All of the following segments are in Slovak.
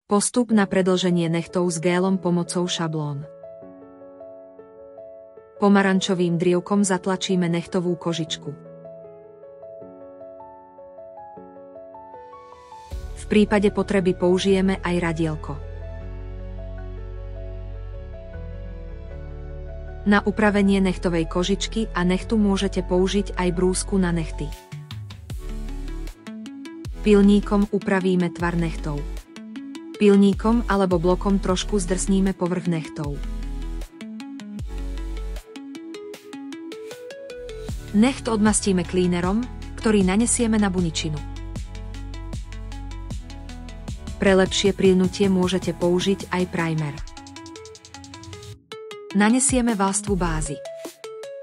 Postup na predĺženie nechtov s gélom pomocou šablón. Pomarančovým drievkom zatlačíme nechtovú kožičku. V prípade potreby použijeme aj radielko. Na upravenie nechtovej kožičky a nechtu môžete použiť aj brúsku na nechty. Pilníkom upravíme tvar nechtov. Pilníkom alebo blokom trošku zdrsníme povrch nechtov. Necht odmastíme klínerom, ktorý nanesieme na buničinu. Pre lepšie prilnutie môžete použiť aj primer. Nanesieme vrstvu bázy.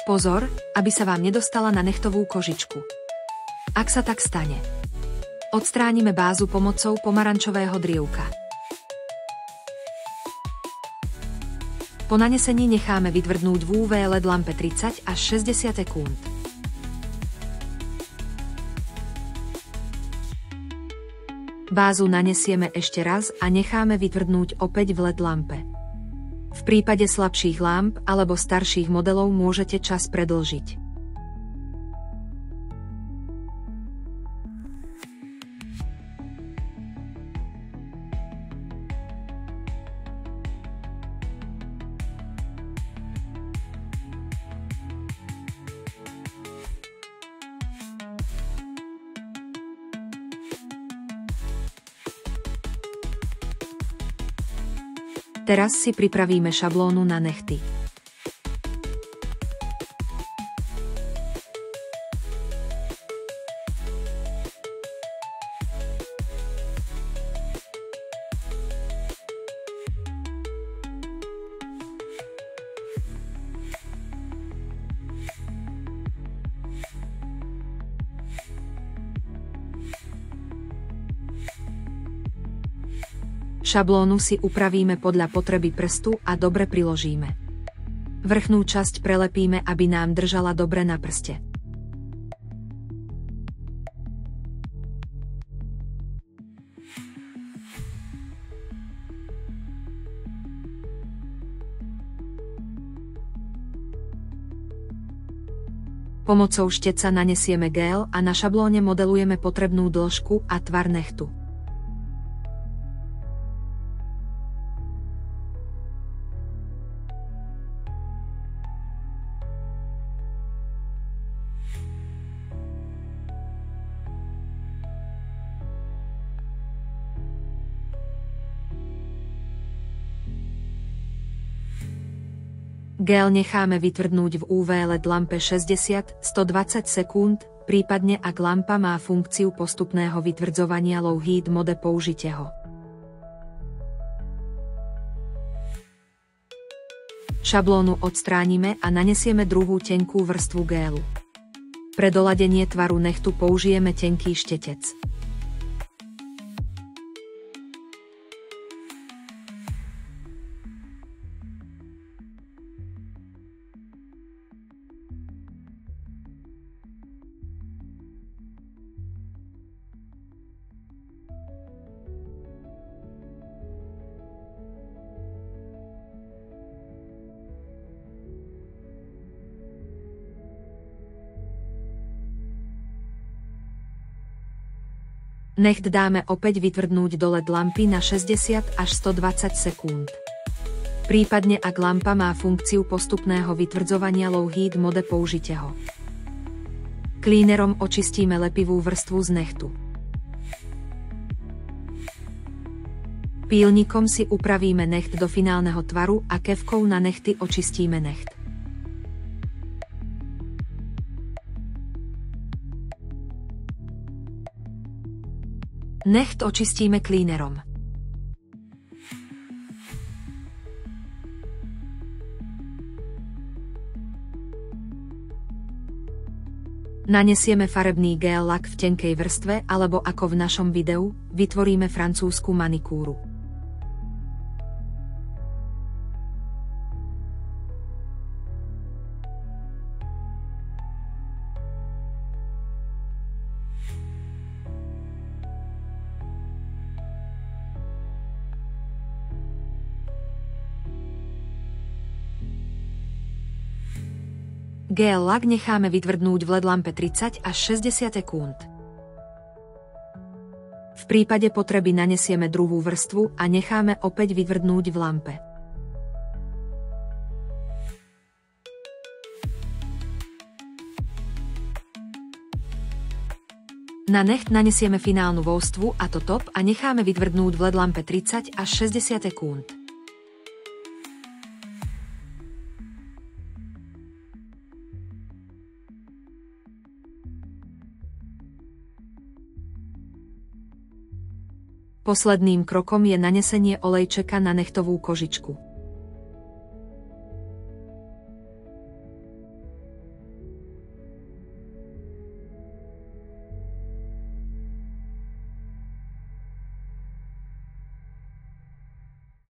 Pozor, aby sa vám nedostala na nechtovú kožičku. Ak sa tak stane, odstránime bázu pomocou pomarančového drievka. Po nanesení necháme vytvrdnúť v UV LED lampe 30 až 60 sekúnd. Bázu nanesieme ešte raz a necháme vytvrdnúť opäť v LED lampe. V prípade slabších lámp alebo starších modelov môžete čas predĺžiť. Teraz si pripravíme šablónu na nechty. Šablónu si upravíme podľa potreby prstu a dobre priložíme. Vrchnú časť prelepíme, aby nám držala dobre na prste. Pomocou šteca nanesieme gel a na šablóne modelujeme potrebnú dĺžku a tvar nechtu. Gel necháme vytvrdnúť v UV LED lampe 60–120 sekúnd, prípadne ak lampa má funkciu postupného vytvrdzovania low heat mode použite ho. Šablónu odstránime a nanesieme druhú tenkú vrstvu gélu. Pre doladenie tvaru nechtu použijeme tenký štetec. Necht dáme opäť vytvrdnúť do LED lampy na 60 až 120 sekúnd. Prípadne ak lampa má funkciu postupného vytvrdzovania low heat mode použite ho. Klínerom očistíme lepivú vrstvu z nechtu. Pílnikom si upravíme necht do finálneho tvaru a kevkou na nechty očistíme necht. Necht očistíme klínerom. Nanesieme farebný gel lak v tenkej vrstve alebo ako v našom videu, vytvoríme francúzsku manikúru. Gel lak necháme vytvrdnúť v LED lampe 30 až 60 sekúnd. V prípade potreby nanesieme druhú vrstvu a necháme opäť vytvrdnúť v lampe. Na necht nanesieme finálnu vrstvu a to top a necháme vytvrdnúť v LED lampe 30 až 60 sekúnd. Posledným krokom je nanesenie olejčeka na nechtovú kožičku.